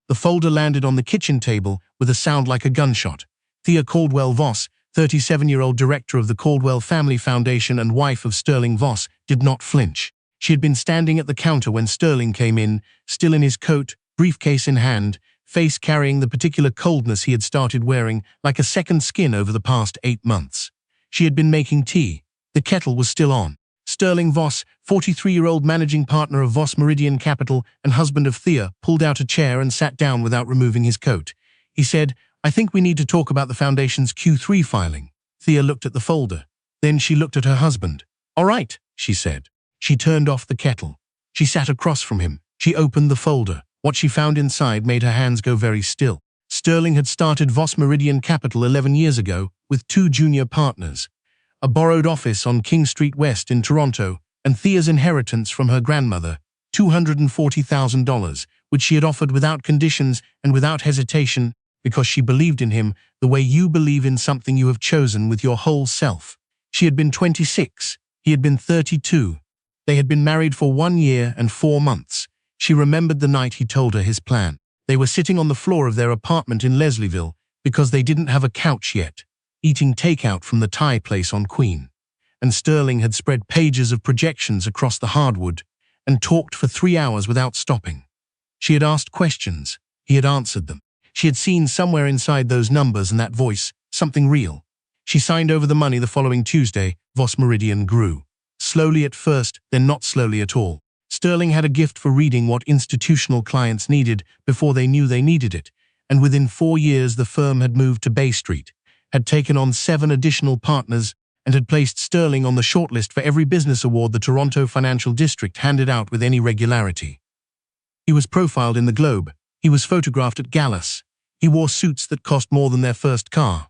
The folder landed on the kitchen table with a sound like a gunshot. Thea Caldwell Voss, 37-year-old director of the Caldwell Family Foundation and wife of Sterling Voss, did not flinch. She had been standing at the counter when Sterling came in, still in his coat, briefcase in hand, face carrying the particular coldness he had started wearing like a second skin over the past 8 months. She had been making tea. The kettle was still on. Sterling Voss, 43-year-old managing partner of Voss Meridian Capital and husband of Thea, pulled out a chair and sat down without removing his coat. He said, "I think we need to talk about the Foundation's Q3 filing." Thea looked at the folder. Then she looked at her husband. "All right," she said. She turned off the kettle. She sat across from him. She opened the folder. What she found inside made her hands go very still. Sterling had started Voss Meridian Capital 11 years ago with 2 junior partners. A borrowed office on King Street West in Toronto, and Thea's inheritance from her grandmother, $240,000, which she had offered without conditions and without hesitation because she believed in him the way you believe in something you have chosen with your whole self. She had been 26. He had been 32. They had been married for 1 year and 4 months. She remembered the night he told her his plan. They were sitting on the floor of their apartment in Leslieville because they didn't have a couch yet, eating takeout from the Thai place on Queen. And Sterling had spread pages of projections across the hardwood and talked for 3 hours without stopping. She had asked questions. He had answered them. She had seen somewhere inside those numbers and that voice something real. She signed over the money the following Tuesday. Voss Meridian grew. Slowly at first, then not slowly at all. Sterling had a gift for reading what institutional clients needed before they knew they needed it, and within 4 years the firm had moved to Bay Street, had taken on 7 additional partners, and had placed Sterling on the shortlist for every business award the Toronto Financial District handed out with any regularity. He was profiled in the Globe. He was photographed at galas. He wore suits that cost more than their first car.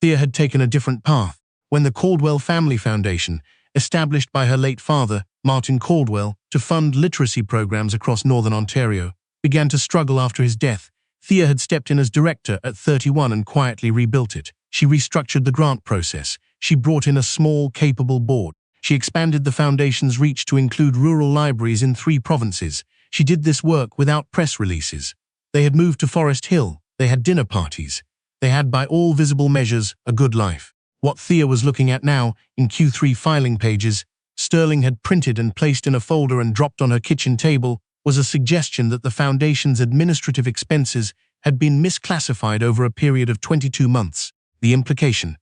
Thea had taken a different path. When the Caldwell Family Foundation, established by her late father, Martin Caldwell, to fund literacy programs across Northern Ontario, began to struggle after his death, Thea had stepped in as director at 31 and quietly rebuilt it. She restructured the grant process. She brought in a small, capable board. She expanded the foundation's reach to include rural libraries in 3 provinces. She did this work without press releases. They had moved to Forest Hill. They had dinner parties. They had, by all visible measures, a good life. What Thea was looking at now, in Q3 filing pages, Sterling had printed and placed in a folder and dropped on her kitchen table, was a suggestion that the foundation's administrative expenses had been misclassified over a period of 22 months. The implication,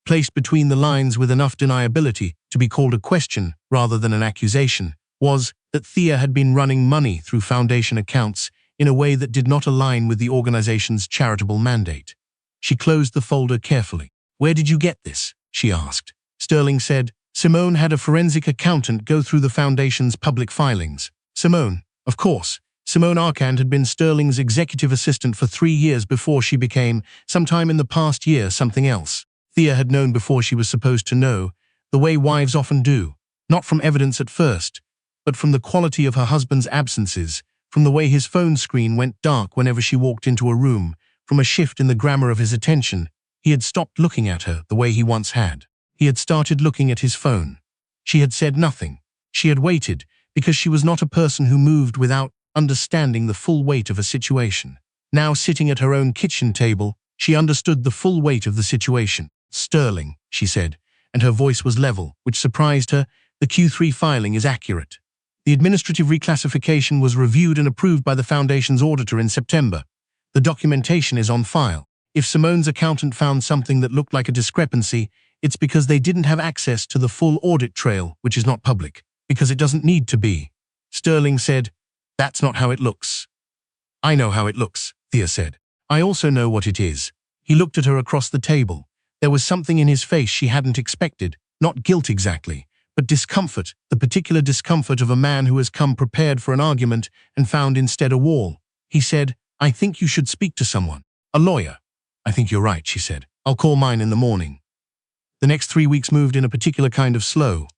placed between the lines with enough deniability to be called a question rather than an accusation, was that Thea had been running money through foundation accounts in a way that did not align with the organization's charitable mandate. She closed the folder carefully. "Where did you get this?" she asked. Sterling said, "Simone had a forensic accountant go through the foundation's public filings." Simone, of course. Simone Arcand had been Sterling's executive assistant for 3 years before she became, sometime in the past year, something else. Thea had known before she was supposed to know, the way wives often do, not from evidence at first, but from the quality of her husband's absences, from the way his phone screen went dark whenever she walked into a room, from a shift in the grammar of his attention. He had stopped looking at her the way he once had. He had started looking at his phone. She had said nothing. She had waited, because she was not a person who moved without understanding the full weight of a situation. Now sitting at her own kitchen table, she understood the full weight of the situation. "Sterling," she said, and her voice was level, which surprised her. "The Q3 filing is accurate. The administrative reclassification was reviewed and approved by the Foundation's auditor in September. The documentation is on file. If Simone's accountant found something that looked like a discrepancy, it's because they didn't have access to the full audit trail, which is not public, because it doesn't need to be." Sterling said, "That's not how it looks." "I know how it looks," Thea said. "I also know what it is." He looked at her across the table. There was something in his face she hadn't expected, not guilt exactly, but discomfort, the particular discomfort of a man who has come prepared for an argument and found instead a wall. He said, "I think you should speak to someone. A lawyer." "I think you're right," she said. "I'll call mine in the morning." The next 3 weeks moved in a particular kind of slow.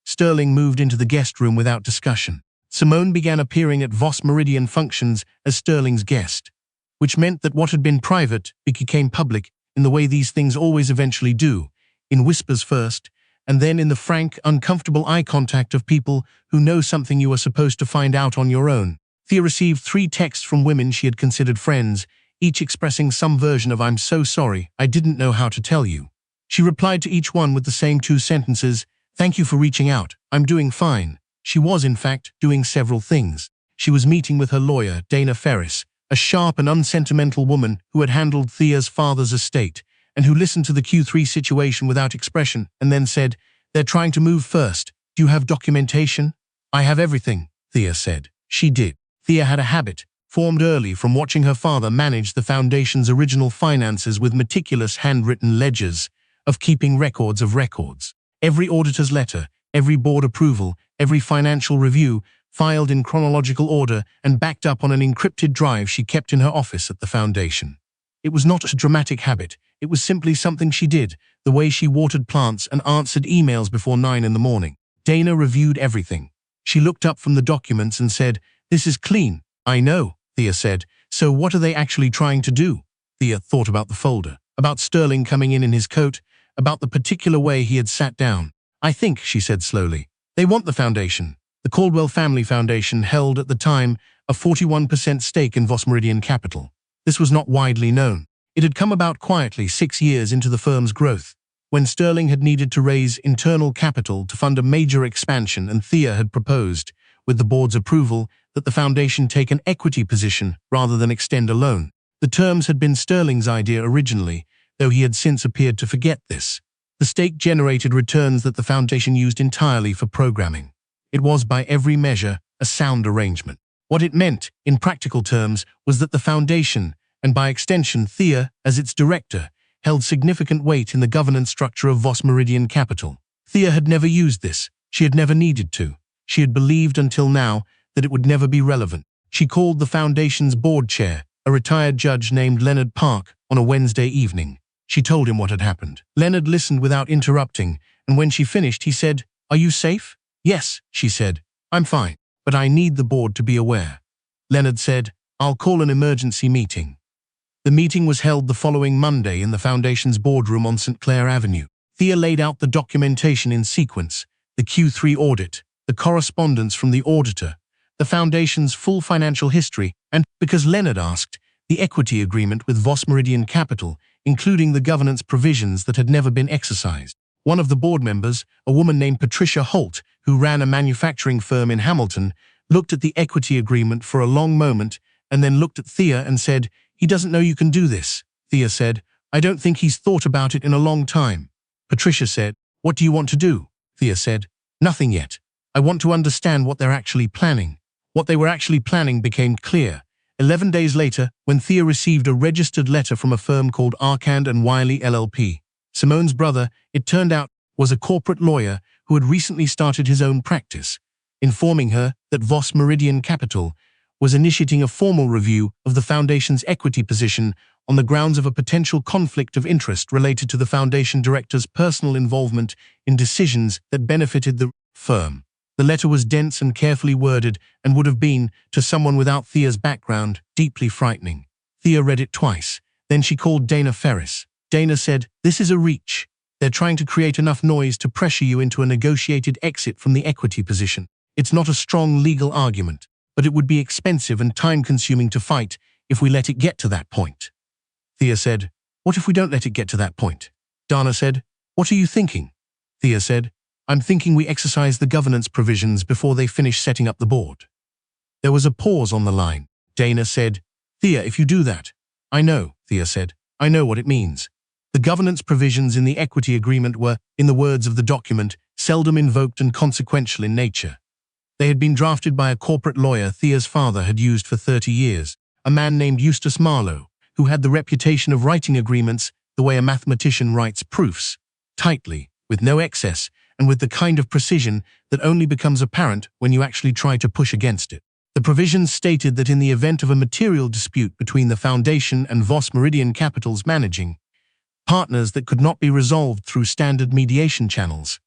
Sterling moved into the guest room without discussion. Simone began appearing at Voss Meridian functions as Sterling's guest, which meant that what had been private became public in the way these things always eventually do, in whispers first, and then in the frank, uncomfortable eye contact of people who know something you are supposed to find out on your own. Thea received 3 texts from women she had considered friends, each expressing some version of "I'm so sorry, I didn't know how to tell you." She replied to each one with the same 2 sentences, "Thank you for reaching out, I'm doing fine." She was, in fact, doing several things. She was meeting with her lawyer, Dana Ferris, a sharp and unsentimental woman who had handled Thea's father's estate, and who listened to the Q3 situation without expression and then said, "They're trying to move first. Do you have documentation?" "I have everything," Thea said. She did. Thea had a habit, formed early from watching her father manage the foundation's original finances with meticulous handwritten ledgers, of keeping records of records. Every auditor's letter, every board approval, every financial review, filed in chronological order and backed up on an encrypted drive she kept in her office at the foundation. It was not a dramatic habit, it was simply something she did, the way she watered plants and answered emails before 9 in the morning. Dana reviewed everything. She looked up from the documents and said, "This is clean." "I know," Thea said. "So what are they actually trying to do?" Thea thought about the folder, about Sterling coming in his coat, about the particular way he had sat down. "I think," she said slowly, "they want the foundation." The Caldwell Family Foundation held at the time a 41% stake in Voss Meridian Capital. This was not widely known. It had come about quietly 6 years into the firm's growth, when Sterling had needed to raise internal capital to fund a major expansion, and Thea had proposed, with the board's approval, that the foundation take an equity position rather than extend a loan. The terms had been Sterling's idea originally, though he had since appeared to forget this. The stake generated returns that the foundation used entirely for programming. It was, by every measure, a sound arrangement. What it meant, in practical terms, was that the foundation, and by extension Thea, as its director, held significant weight in the governance structure of Voss Meridian Capital. Thea had never used this. She had never needed to. She had believed until now that it would never be relevant. She called the foundation's board chair, a retired judge named Leonard Park, on a Wednesday evening. She told him what had happened. Leonard listened without interrupting, and when she finished, he said, "Are you safe?" "Yes," she said. "I'm fine, but I need the board to be aware." Leonard said, "I'll call an emergency meeting." The meeting was held the following Monday in the foundation's boardroom on St. Clair Avenue. Thea laid out the documentation in sequence: the Q3 audit, the correspondence from the auditor, the foundation's full financial history, and, because Leonard asked, the equity agreement with Voss Meridian Capital, including the governance provisions that had never been exercised. One of the board members, a woman named Patricia Holt, who ran a manufacturing firm in Hamilton, looked at the equity agreement for a long moment and then looked at Thea and said, "He doesn't know you can do this." Thea said, "I don't think he's thought about it in a long time." Patricia said, "What do you want to do?" Thea said, "Nothing yet. I want to understand what they're actually planning." What they were actually planning became clear 11 days later when Thea received a registered letter from a firm called Arkand & Wiley LLP. Simone's brother, it turned out, was a corporate lawyer who had recently started his own practice, informing her that Voss Meridian Capital was initiating a formal review of the foundation's equity position on the grounds of a potential conflict of interest related to the foundation director's personal involvement in decisions that benefited the firm. The letter was dense and carefully worded and would have been, to someone without Thea's background, deeply frightening. Thea read it twice. Then she called Dana Ferris. Dana said, "This is a reach. They're trying to create enough noise to pressure you into a negotiated exit from the equity position. It's not a strong legal argument, but it would be expensive and time-consuming to fight if we let it get to that point." Thea said, "What if we don't let it get to that point?" Dana said, "What are you thinking?" Thea said, "I'm thinking we exercise the governance provisions before they finish setting up the board." There was a pause on the line. Dana said, "Thea, if you do that." "I know," Thea said. "I know what it means." The governance provisions in the equity agreement were, in the words of the document, seldom invoked and consequential in nature. They had been drafted by a corporate lawyer Thea's father had used for 30 years, a man named Eustace Marlowe, who had the reputation of writing agreements the way a mathematician writes proofs, tightly, with no excess, and with the kind of precision that only becomes apparent when you actually try to push against it. The provisions stated that in the event of a material dispute between the foundation and Voss Meridian Capital's managing partners that could not be resolved through standard mediation channels,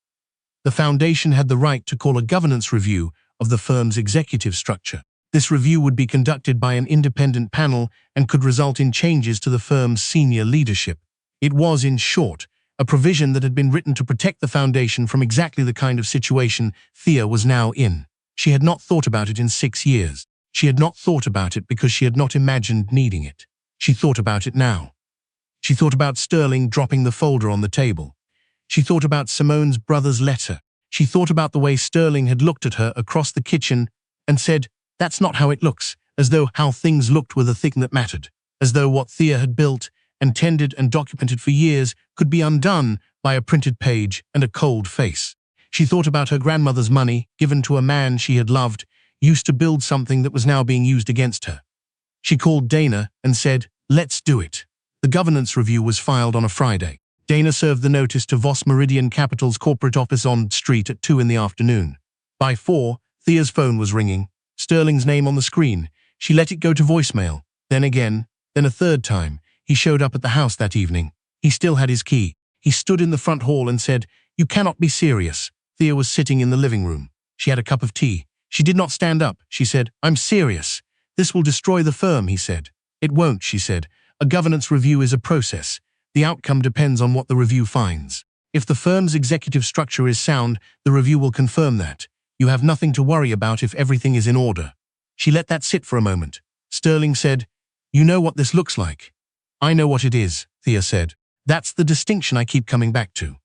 the foundation had the right to call a governance review of the firm's executive structure. This review would be conducted by an independent panel and could result in changes to the firm's senior leadership. It was, in short, a provision that had been written to protect the foundation from exactly the kind of situation Thea was now in. She had not thought about it in 6 years. She had not thought about it because she had not imagined needing it. She thought about it now. She thought about Sterling dropping the folder on the table. She thought about Simone's brother's letter. She thought about the way Sterling had looked at her across the kitchen and said, "That's not how it looks," as though how things looked were the thing that mattered, as though what Thea had built and tended and documented for years could be undone by a printed page and a cold face. She thought about her grandmother's money, given to a man she had loved, used to build something that was now being used against her. She called Dana and said, "Let's do it." The governance review was filed on a Friday. Dana served the notice to Voss Meridian Capital's corporate office on Street at 2 in the afternoon. By 4, Thea's phone was ringing, Sterling's name on the screen. She let it go to voicemail. Then again, then a third time. He showed up at the house that evening. He still had his key. He stood in the front hall and said, "You cannot be serious." Thea was sitting in the living room. She had a cup of tea. She did not stand up. She said, "I'm serious. This will destroy the firm," he said. "It won't," she said. "A governance review is a process. The outcome depends on what the review finds. If the firm's executive structure is sound, the review will confirm that. You have nothing to worry about if everything is in order." She let that sit for a moment. Sterling said, "You know what this looks like." "I know what it is," Thea said. "That's the distinction I keep coming back to."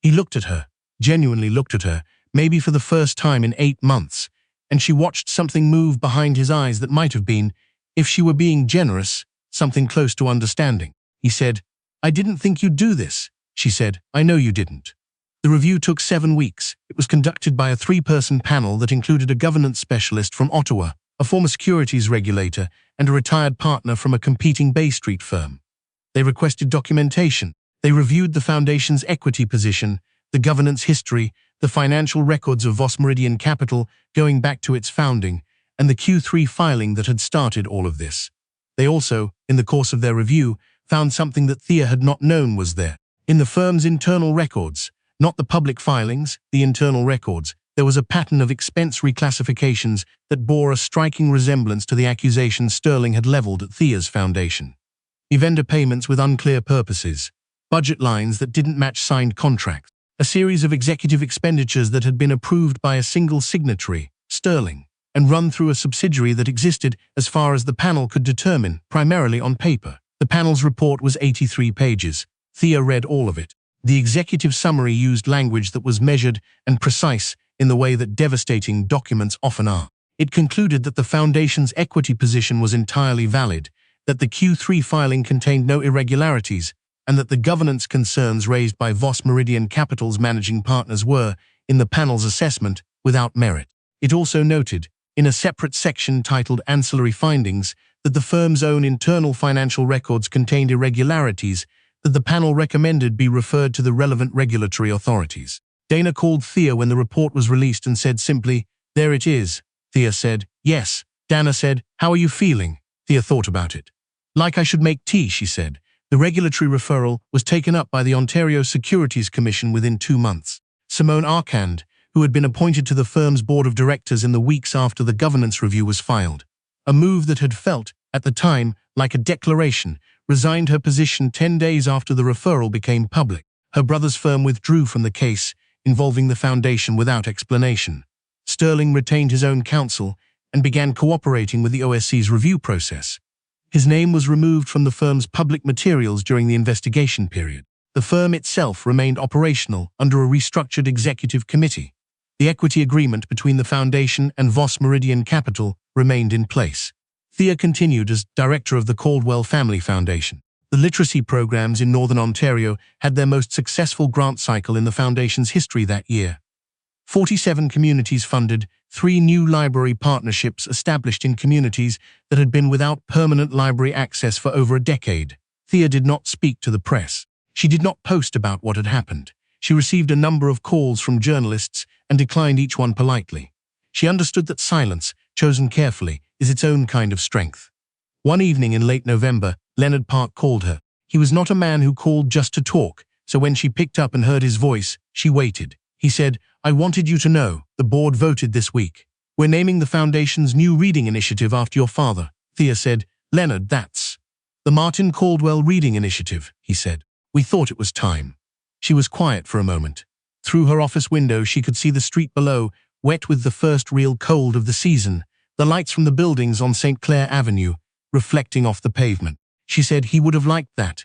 He looked at her, genuinely looked at her, maybe for the first time in 8 months, and she watched something move behind his eyes that might have been, if she were being generous, something close to understanding. He said, "I didn't think you'd do this." She said, "I know you didn't." The review took 7 weeks. It was conducted by a 3-person panel that included a governance specialist from Ottawa, a former securities regulator, and a retired partner from a competing Bay Street firm. They requested documentation. They reviewed the foundation's equity position, the governance history, the financial records of Voss Meridian Capital going back to its founding, and the Q3 filing that had started all of this. They also, in the course of their review, found something that Thea had not known was there. In the firm's internal records, not the public filings, the internal records, there was a pattern of expense reclassifications that bore a striking resemblance to the accusations Sterling had leveled at Thea's foundation. Vendor payments with unclear purposes, budget lines that didn't match signed contracts, a series of executive expenditures that had been approved by a single signatory, Sterling, and run through a subsidiary that existed as far as the panel could determine, primarily on paper. The panel's report was 83 pages. Thea read all of it. The executive summary used language that was measured and precise in the way that devastating documents often are. It concluded that the foundation's equity position was entirely valid, that the Q3 filing contained no irregularities, and that the governance concerns raised by Voss Meridian Capital's managing partners were, in the panel's assessment, without merit. It also noted, in a separate section titled Ancillary Findings, that the firm's own internal financial records contained irregularities that the panel recommended be referred to the relevant regulatory authorities. Dana called Thea when the report was released and said simply, "There it is." Thea said, "Yes." Dana said, "How are you feeling?" Thea thought about it. "Like I should make tea," she said. The regulatory referral was taken up by the Ontario Securities Commission within 2 months. Simone Arcand, who had been appointed to the firm's board of directors in the weeks after the governance review was filed, a move that had felt, at the time, like a declaration, resigned her position 10 days after the referral became public. Her brother's firm withdrew from the case involving the foundation without explanation. Sterling retained his own counsel and began cooperating with the OSC's review process. His name was removed from the firm's public materials during the investigation period. The firm itself remained operational under a restructured executive committee. The equity agreement between the foundation and Voss Meridian Capital remained in place. Thea continued as director of the Caldwell Family Foundation. The literacy programs in Northern Ontario had their most successful grant cycle in the foundation's history that year. 47 communities funded, 3 new library partnerships established in communities that had been without permanent library access for over a decade. Thea did not speak to the press. She did not post about what had happened. She received a number of calls from journalists and declined each one politely. She understood that silence, chosen carefully, is its own kind of strength. One evening in late November, Leonard Park called her. He was not a man who called just to talk, so when she picked up and heard his voice, she waited. He said, "I wanted you to know, the board voted this week. We're naming the foundation's new reading initiative after your father." Thea said, "Leonard, that's the Martin Caldwell Reading Initiative," he said. "We thought it was time." She was quiet for a moment. Through her office window she could see the street below, wet with the first real cold of the season, the lights from the buildings on St. Clair Avenue reflecting off the pavement. She said he would have liked that.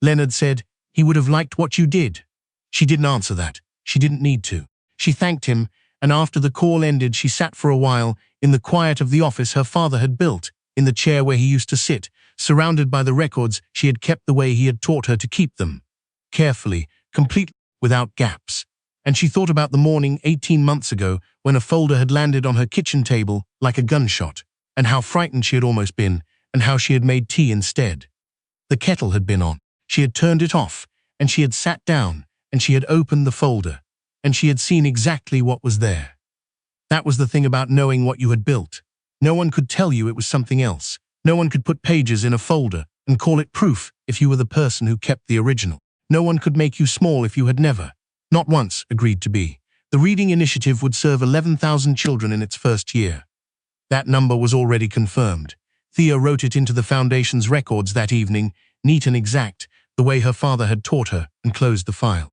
Leonard said he would have liked what you did. She didn't answer that. She didn't need to. She thanked him, and after the call ended, she sat for a while in the quiet of the office her father had built, in the chair where he used to sit, surrounded by the records she had kept the way he had taught her to keep them. Carefully, completely, without gaps. And she thought about the morning 18 months ago when a folder had landed on her kitchen table like a gunshot, and how frightened she had almost been, and how she had made tea instead. The kettle had been on. She had turned it off, and she had sat down, and she had opened the folder, and she had seen exactly what was there. That was the thing about knowing what you had built. No one could tell you it was something else. No one could put pages in a folder and call it proof if you were the person who kept the original. No one could make you small if you had never, not once, agreed to be. The reading initiative would serve 11,000 children in its first year. That number was already confirmed. Thea wrote it into the foundation's records that evening, neat and exact, the way her father had taught her, and closed the file.